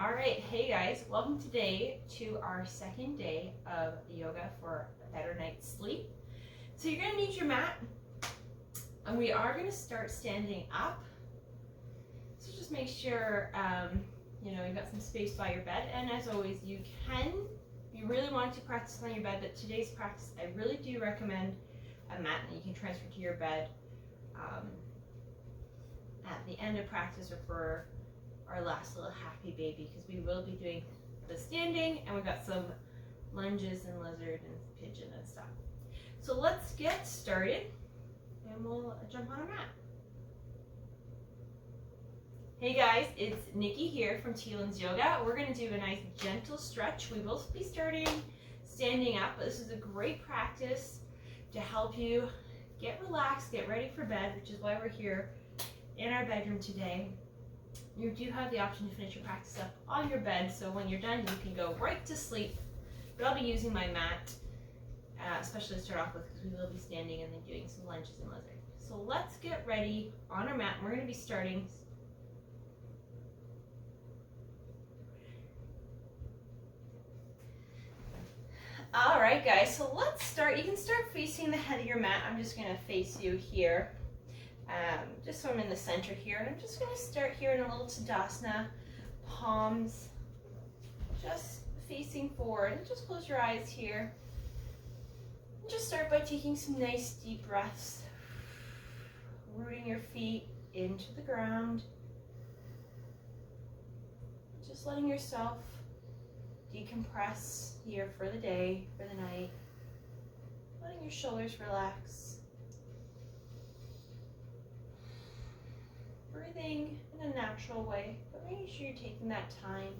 All right, hey guys, welcome today to our second day of yoga for a better night's sleep. So you're gonna need your mat, and we are gonna start standing up. So just make sure you've got some space by your bed, and as always, if you really want to practice on your bed, but today's practice, I really do recommend a mat that you can transfer to your bed at the end of practice or for our last little happy baby, because we will be doing the standing and we've got some lunges and lizard and pigeon and stuff. So let's get started and we'll jump on our mat. Hey guys, it's Nikki here from Teelan's Yoga. We're going to do a nice gentle stretch. We will be starting standing up, but this is a great practice to help you get relaxed, get ready for bed, which is why we're here in our bedroom today. You do have the option to finish your practice up on your bed, so when you're done, you can go right to sleep. But I'll be using my mat, especially to start off with, because we will be standing and then doing some lunges and lizard. So let's get ready on our mat. We're going to be starting. All right, guys, so let's start. You can start facing the head of your mat. I'm just going to face you here. Just so I'm in the center here, and I'm just going to start here in a little Tadasana, palms just facing forward, and just close your eyes here. And just start by taking some nice deep breaths, rooting your feet into the ground, just letting yourself decompress here for the day, for the night, letting your shoulders relax. Breathing in a natural way, but making sure you're taking that time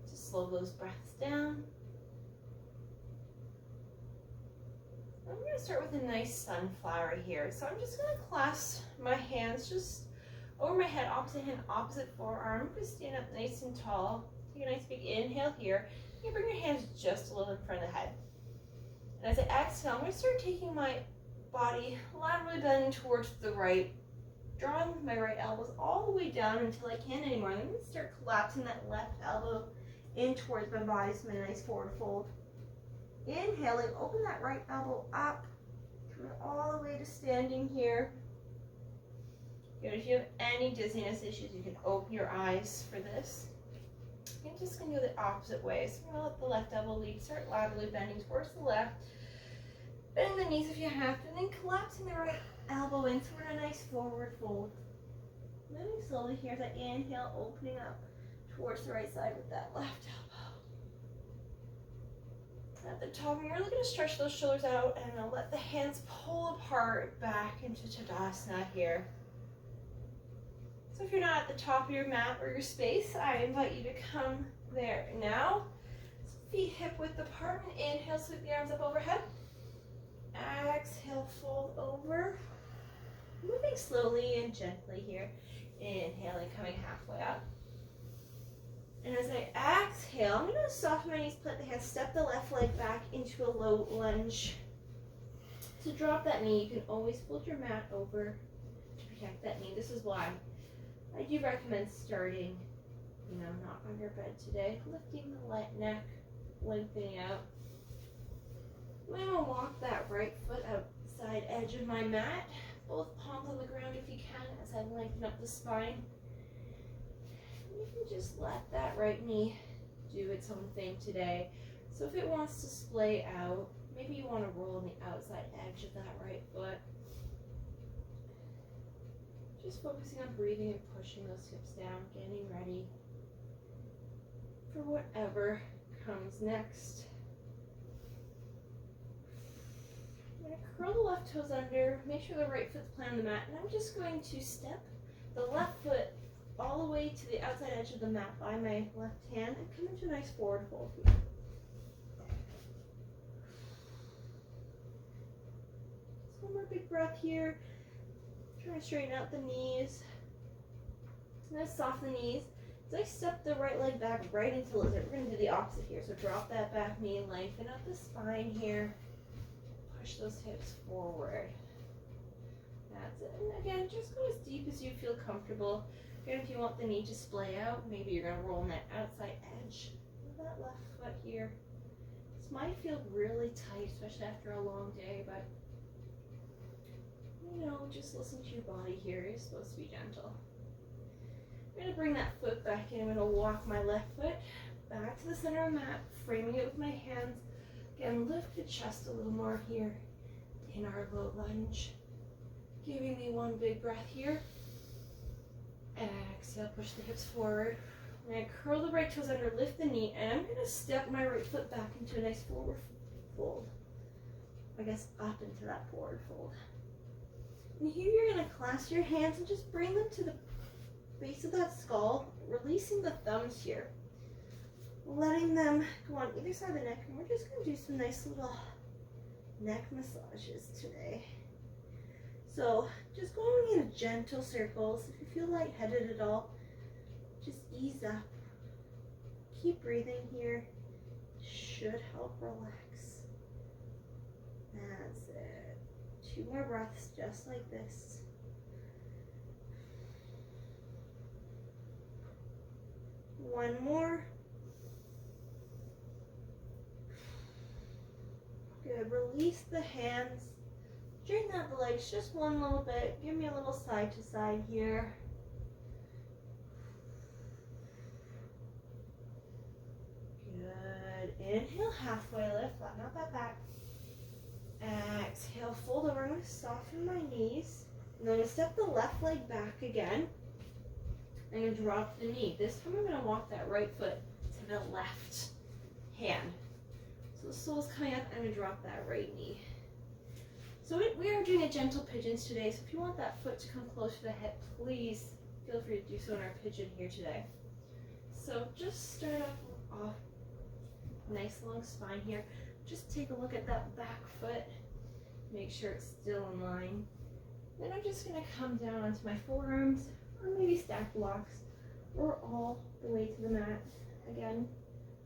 to slow those breaths down. I'm going to start with a nice sunflower here. So I'm just going to clasp my hands just over my head, opposite hand, opposite forearm. I'm going to stand up nice and tall. Take a nice big inhale here. You bring your hands just a little in front of the head. And as I exhale, I'm going to start taking my body laterally bending towards the right, drawing my right elbows all the way down until I can't anymore. Then I'm going to start collapsing that left elbow in towards my body, so my nice forward fold. Inhaling, open that right elbow up, coming all the way to standing here. Good. If you have any dizziness issues, you can open your eyes for this. I'm just going to go the opposite way. So I'm going to let the left elbow lead, start laterally bending towards the left. Bending the knees if you have to, and then collapsing the right elbow in toward a nice forward fold. Moving slowly here as I inhale, opening up towards the right side with that left elbow. At the top, you're really going to stretch those shoulders out and I'll let the hands pull apart back into Tadasana here. So if you're not at the top of your mat or your space, I invite you to come there now. Feet hip width apart, and inhale, sweep the arms up overhead. Exhale, fold over. Moving slowly and gently here. Inhaling, coming halfway up. And as I exhale, I'm going to soften my knees, plant the hands, step the left leg back into a low lunge. To drop that knee, you can always fold your mat over to protect that knee. This is why I do recommend starting, not on your bed today. Lifting the neck, lengthening out. I'm going to walk that right foot outside edge of my mat. Both palms on the ground if you can, as I lengthen up the spine. You can just let that right knee do its own thing today. So if it wants to splay out, maybe you want to roll on the outside edge of that right foot. Just focusing on breathing and pushing those hips down, getting ready for whatever comes next. I'm going to curl the left toes under, make sure the right foot's planted on the mat, and I'm just going to step the left foot all the way to the outside edge of the mat by my left hand and come into a nice forward fold here. Just one more big breath here. Trying to straighten out the knees. I'm going to soften the knees. As I step the right leg back right into lizard, we're going to do the opposite here. So drop that back knee, lengthen up the spine here. Push those hips forward. That's it. And again, just go as deep as you feel comfortable. Again, if you want the knee to splay out, maybe you're gonna roll on that outside edge of that left foot here. This might feel really tight, especially after a long day, but you know, just listen to your body here. You're supposed to be gentle. I'm gonna bring that foot back in. I'm gonna walk my left foot back to the center of the mat, framing it with my hands. Again, lift the chest a little more here in our low lunge. Giving me one big breath here. Exhale, push the hips forward. I'm going to curl the right toes under, lift the knee, and I'm going to step my right foot back into a nice forward fold. I guess up into that forward fold. And here you're going to clasp your hands and just bring them to the base of that skull, releasing the thumbs here. Letting them go on either side of the neck, and we're just going to do some nice little neck massages today. So just going in gentle circles. If you feel lightheaded at all, just ease up. Keep breathing here. Should help relax. That's it. 2 more breaths just like this. One more. Good. Release the hands. Straighten out the legs just one little bit. Give me a little side to side here. Good. Inhale, halfway lift. Flatten out that back. Exhale, fold over. I'm going to soften my knees. And then I'm going to step the left leg back again. I'm going to drop the knee. This time I'm going to walk that right foot to the left hand. So the sole's coming up. I'm going to drop that right knee. So we are doing a gentle pigeons today, so if you want that foot to come close to the hip, please feel free to do so in our pigeon here today. So just start off, nice long spine here. Just take a look at that back foot, make sure it's still in line. Then I'm just going to come down onto my forearms, or maybe stack blocks, or all the way to the mat. Again,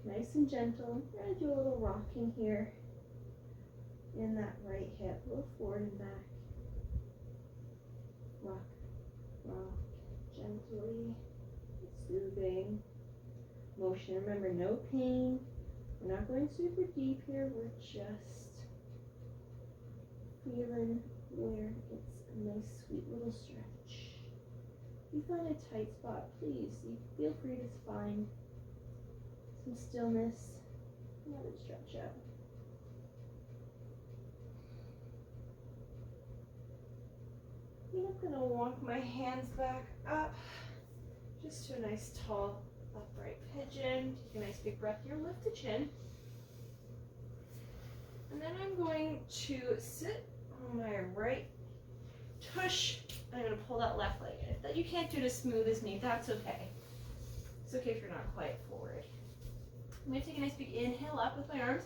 nice and gentle. We're going to do a little rocking here. In that right hip, a little forward and back. Rock, rock, gently, soothing motion. Remember, no pain. We're not going super deep here. We're just feeling where it's a nice, sweet little stretch. If you find a tight spot, please, you feel free to find some stillness. Let it stretch out. I'm going to walk my hands back up just to a nice tall upright pigeon. Take a nice big breath here, lift the chin. And then I'm going to sit on my right tush. I'm going to pull that left leg in. If that you can't do it as smooth as me, that's okay. It's okay if you're not quite forward. I'm going to take a nice big inhale up with my arms.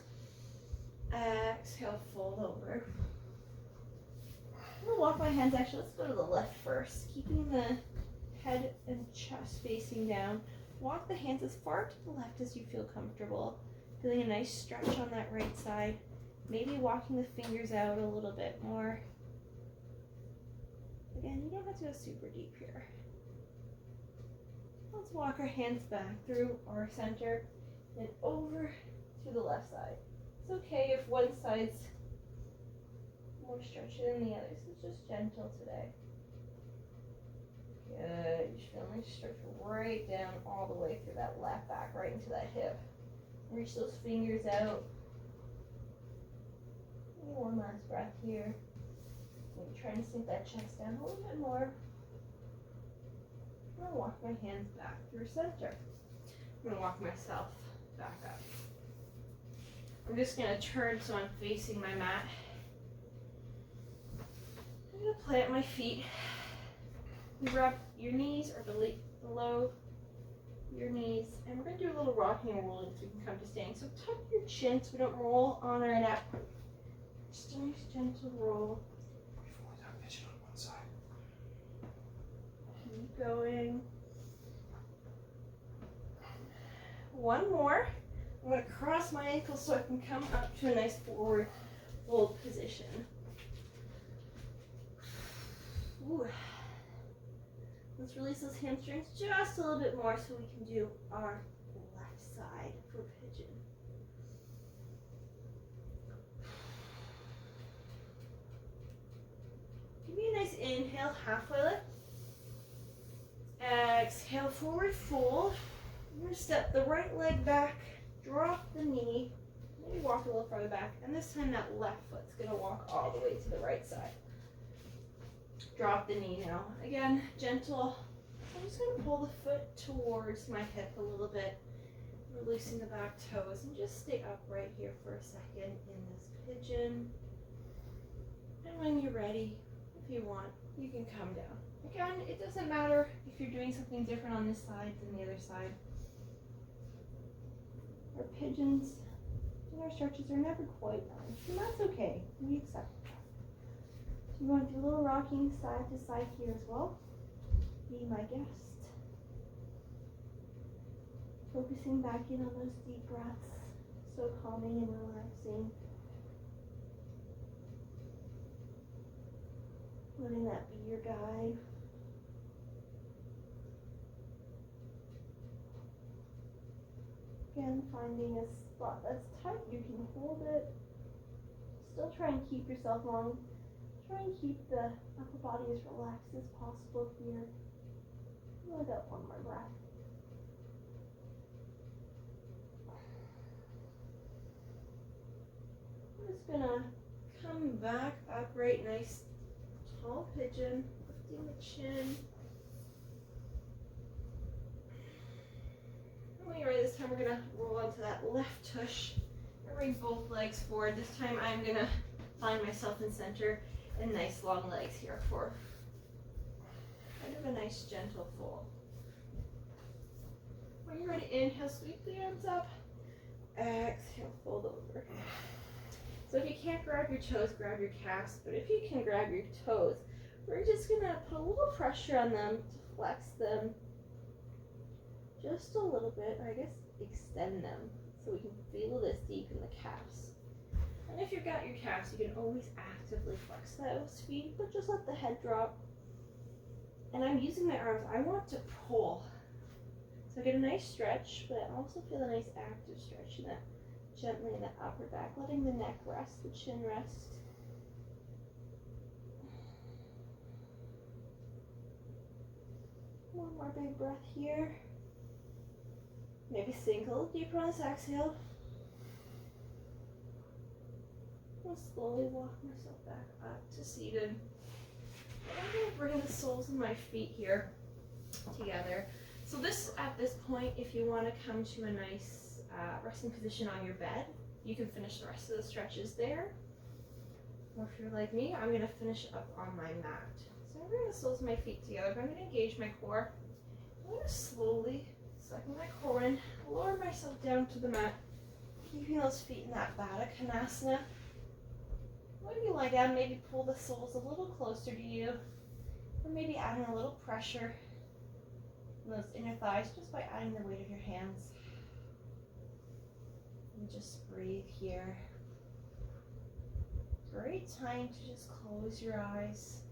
Exhale, fold over. I'm going to walk my hands, actually, let's go to the left first, keeping the head and chest facing down. Walk the hands as far to the left as you feel comfortable, feeling a nice stretch on that right side, maybe walking the fingers out a little bit more. Again, you don't have to go super deep here. Let's walk our hands back through our center and over to the left side. It's okay if one side's more stretchy than the other, so it's just gentle today. Good. You should feel a nice stretch right down all the way through that left back, right into that hip. Reach those fingers out. One last breath here. Maybe try and sink that chest down a little bit more. I'm going to walk my hands back through center. I'm going to walk myself back up. I'm just going to turn so I'm facing my mat. I'm going to plant my feet. You wrap your knees or below your knees. And we're going to do a little rocking and rolling so we can come to standing. So tuck your chin so we don't roll on our neck. Just a nice gentle roll. Before we tuck pigeon on one side. Keep going. One more. I'm going to cross my ankles so I can come up to a nice forward fold position. Ooh. Let's release those hamstrings just a little bit more so we can do our left side for pigeon. Give me a nice inhale, halfway lift. Exhale, forward fold. I'm going to step the right leg back, drop the knee, maybe walk a little farther back, and this time that left foot's going to walk all the way to the right side. Drop the knee now. Again, gentle. I'm just going to pull the foot towards my hip a little bit, releasing the back toes, and just stay upright here for a second in this pigeon. And when you're ready, if you want, you can come down. Again, it doesn't matter if you're doing something different on this side than the other side. Our pigeons and our stretches are never quite done, and that's okay. We accept that. So you want to do a little rocking side to side here as well. Be my guest. Focusing back in on those deep breaths, so calming and relaxing. Letting that be your guide. Again, finding a spot that's tight, you can hold it. Still try and keep yourself long. Try and keep the upper body as relaxed as possible here. Really got one more breath. I'm just gonna come back upright, nice tall pigeon, lifting the chin. When you're ready this time, we're gonna roll onto that left tush and bring both legs forward. This time I'm gonna find myself in center and nice long legs here for kind of a nice gentle fold. When you're ready, inhale, sweep the arms up. Exhale, fold over. So if you can't grab your toes, grab your calves. But if you can grab your toes, we're just gonna put a little pressure on them to flex them just a little bit, or I guess extend them so we can feel this deep in the calves. And if you've got your calves, you can always actively flex those feet, but just let the head drop. And I'm using my arms. I want to pull. So I get a nice stretch, but I also feel a nice active stretch in that, gently in the upper back, letting the neck rest, the chin rest. One more big breath here. Maybe sink a little deeper on this exhale. I'll slowly walk myself back up to seated. And I'm going to bring the soles of my feet here together. So at this point, if you want to come to a nice resting position on your bed, you can finish the rest of the stretches there. Or if you're like me, I'm going to finish up on my mat. So I'm bringing the soles of my feet together, but I'm going to engage my core. I'm going to slowly sucking my core in, lower myself down to the mat, keeping those feet in that Baddha Konasana. When you lie down, maybe pull the soles a little closer to you, or maybe adding a little pressure in those inner thighs just by adding the weight of your hands. And just breathe here. Great time to just close your eyes.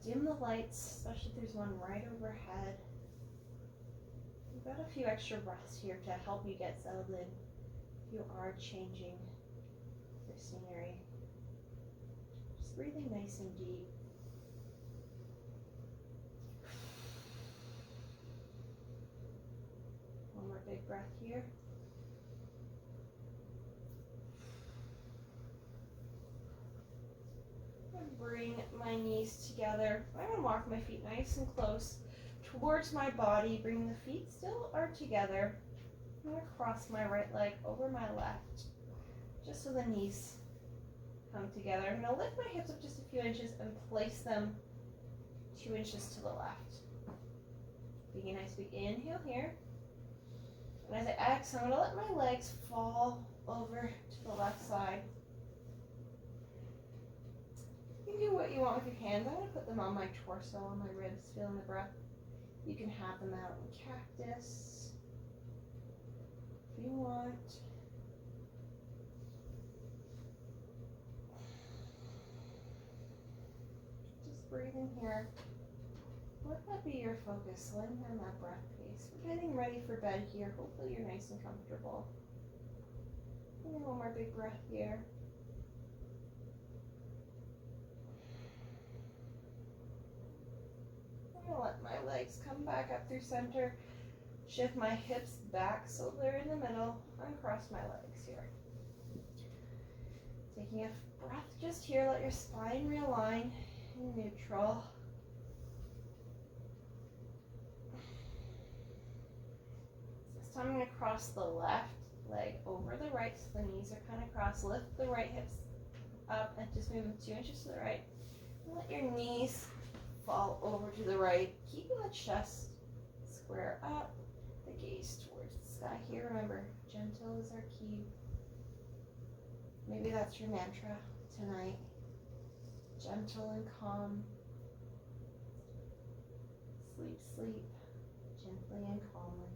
Dim the lights, especially if there's one right overhead. We've got a few extra breaths here to help you get settled in if you are changing your scenery. Just breathing nice and deep. One more big breath here. And bring my knees together. I'm going to walk my feet nice and close towards my body, bring the feet still are together. I'm going to cross my right leg over my left, just so the knees come together. I'm going to lift my hips up just a few inches and place them 2 inches to the left. Taking a nice big inhale here. And as I exhale, I'm going to let my legs fall over to the left side. You can do what you want with your hands. I'm going to put them on my torso, on my ribs, feeling the breath. You can have them out in cactus if you want. Just breathing here. Let that be your focus, letting down that breath pace. We're getting ready for bed here. Hopefully you're nice and comfortable. And then one more big breath here. I'm gonna let my legs come back up through center. Shift my hips back so they're in the middle. Uncross my legs here. Taking a breath just here. Let your spine realign in neutral. This time I'm going to cross the left leg over the right so the knees are kind of crossed. Lift the right hips up and just move them 2 inches to the right. And let your knees fall over to the right. Keeping the chest square up. The gaze towards the sky here. Remember, gentle is our key. Maybe that's your mantra tonight. Gentle and calm. Sleep, sleep, gently and calmly.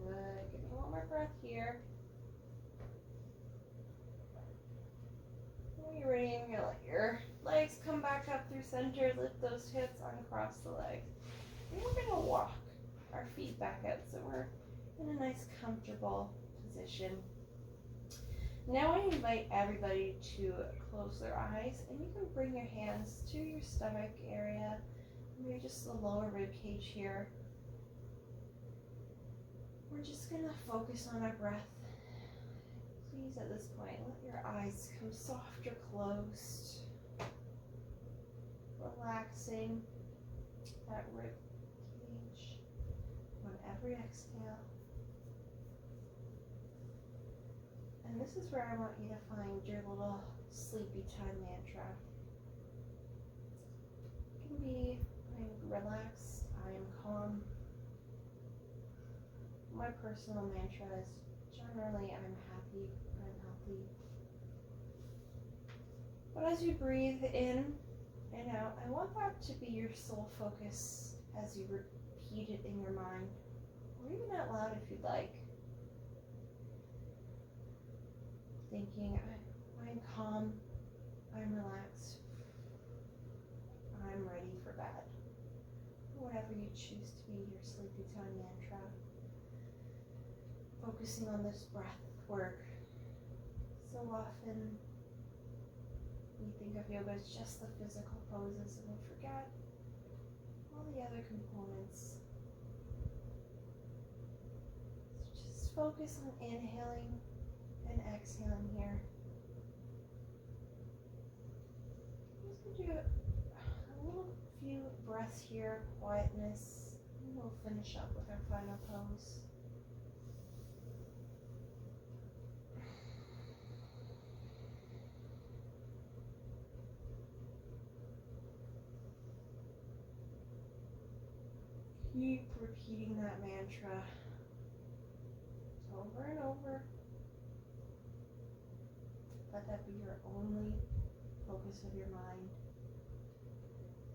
Good. Give me one more breath here. When you're ready, I'm going to let your legs come back up through center. Lift those hips, uncross the legs. And we're going to walk our feet back out so we're in a nice, comfortable position. Now I invite everybody to close their eyes, and you can bring your hands to your stomach area, maybe just the lower rib cage here. We're just going to focus on our breath. Please, at this point, let your eyes come soft or closed. Relaxing that rib cage on every exhale. And this is where I want you to find your little sleepy time mantra. It can be, I'm relaxed, I am calm. My personal mantra is generally, I'm happy, I'm healthy. But as you breathe in and out, I want that to be your sole focus as you repeat it in your mind, or even out loud if you'd like. Thinking, I'm calm, I'm relaxed, I'm ready for bed. Whatever you choose to be your sleepy time mantra. Focusing on this breath work. So often we think of yoga as just the physical poses and we forget all the other components. So just focus on inhaling and exhaling here. I'm just going to do a little few breaths here, quietness, and we'll finish up with our final pose. Keep repeating that mantra over and over. Let that be your only focus of your mind.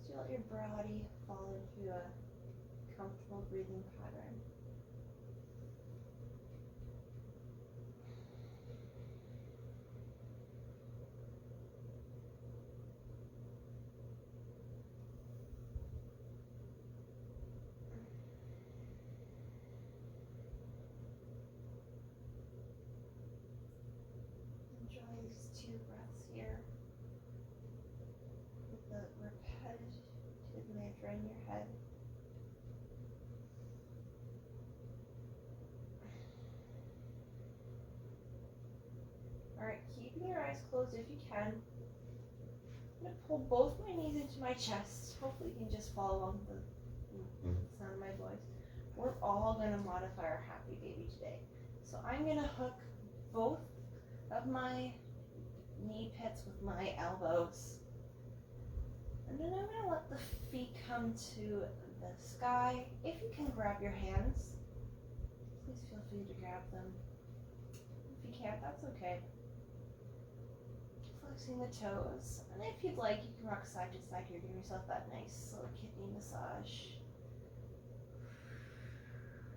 So you let your body fall into a comfortable breathing pattern. Enjoy these 2 breaths here with the repetitive mantra in your head. Alright, keeping your eyes closed if you can. I'm going to pull both my knees into my chest. Hopefully you can just follow along the sound of my voice. We're all going to modify our happy baby today. So I'm going to hook both of my knee pits with my elbows. And then I'm going to let the feet come to the sky. If you can grab your hands, please feel free to grab them. If you can't, that's okay. Flexing the toes. And if you'd like, you can rock side to side here. Give yourself that nice little kidney massage.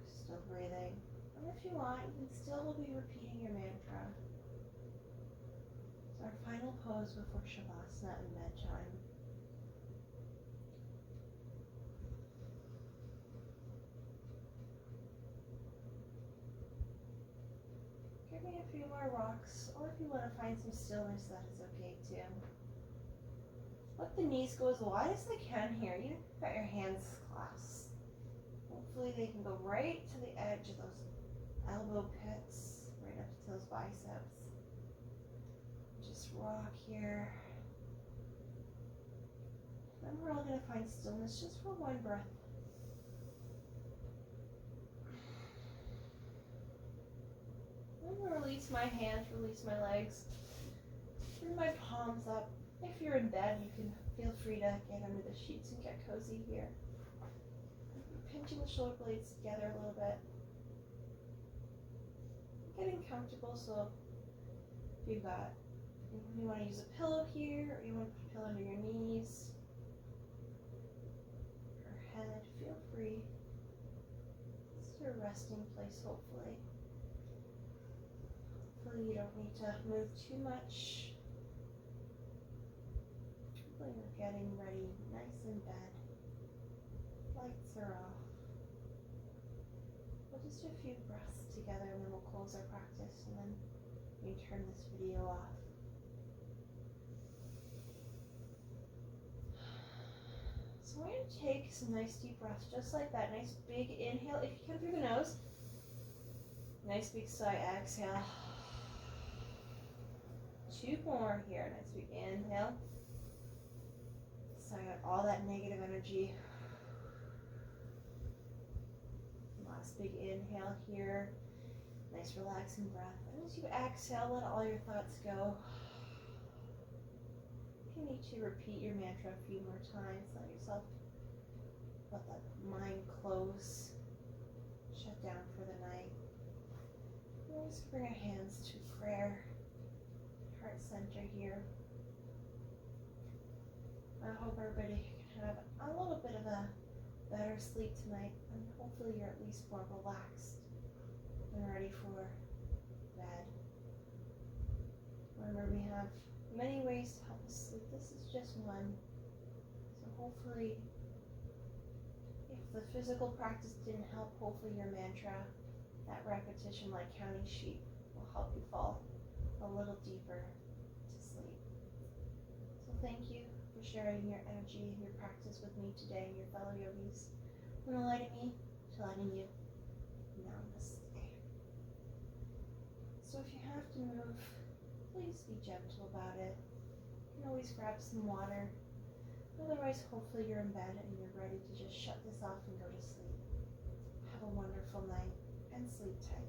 Still breathing. And if you want, you can still be repeating your mantra. It's our final pose before Shavasana and bedtime. Give me a few more rocks, or if you want to find some stillness, that is okay too. Let the knees go as wide as they can here. You got your hands clasped. Hopefully they can go right to the edge of those elbow pits, right up to those biceps. Just rock here. Then we're all going to find stillness just for one breath. I'm going to release my hands, release my legs. Bring my palms up. If you're in bed, you can feel free to get under the sheets and get cozy here. Pinching the shoulder blades together a little bit. Getting comfortable, so if you want to use a pillow here, or you want to put a pillow under your knees, or head, feel free. This is your resting place, hopefully. Hopefully you don't need to move too much. Hopefully you're getting ready, nice in bed. Lights are off. We'll just do a few breaths together and then we'll close our practice and then we turn this video off. So we're going to take some nice deep breaths just like that. Nice big inhale if you can through the nose. Nice big sigh, exhale. 2 more here. Nice big inhale. Sigh out all that negative energy. Last big inhale here. Nice relaxing breath. And as you exhale, let all your thoughts go. If you need to, repeat your mantra a few more times. Let that mind close. Shut down for the night. We'll just bring our hands to prayer. Heart center here. I hope everybody can have a little bit of a better sleep tonight, and hopefully you're at least more relaxed and ready for bed. Remember, we have many ways to help us sleep. This is just one. So hopefully, if the physical practice didn't help, hopefully your mantra, that repetition like counting sheep, will help you fall a little deeper to sleep. So thank you for sharing your energy and your practice with me today and your fellow yogis. From the light of me to lighting you. Namaste. So if you have to move, please be gentle about it. You can always grab some water. Otherwise, hopefully you're in bed and you're ready to just shut this off and go to sleep. Have a wonderful night and sleep tight.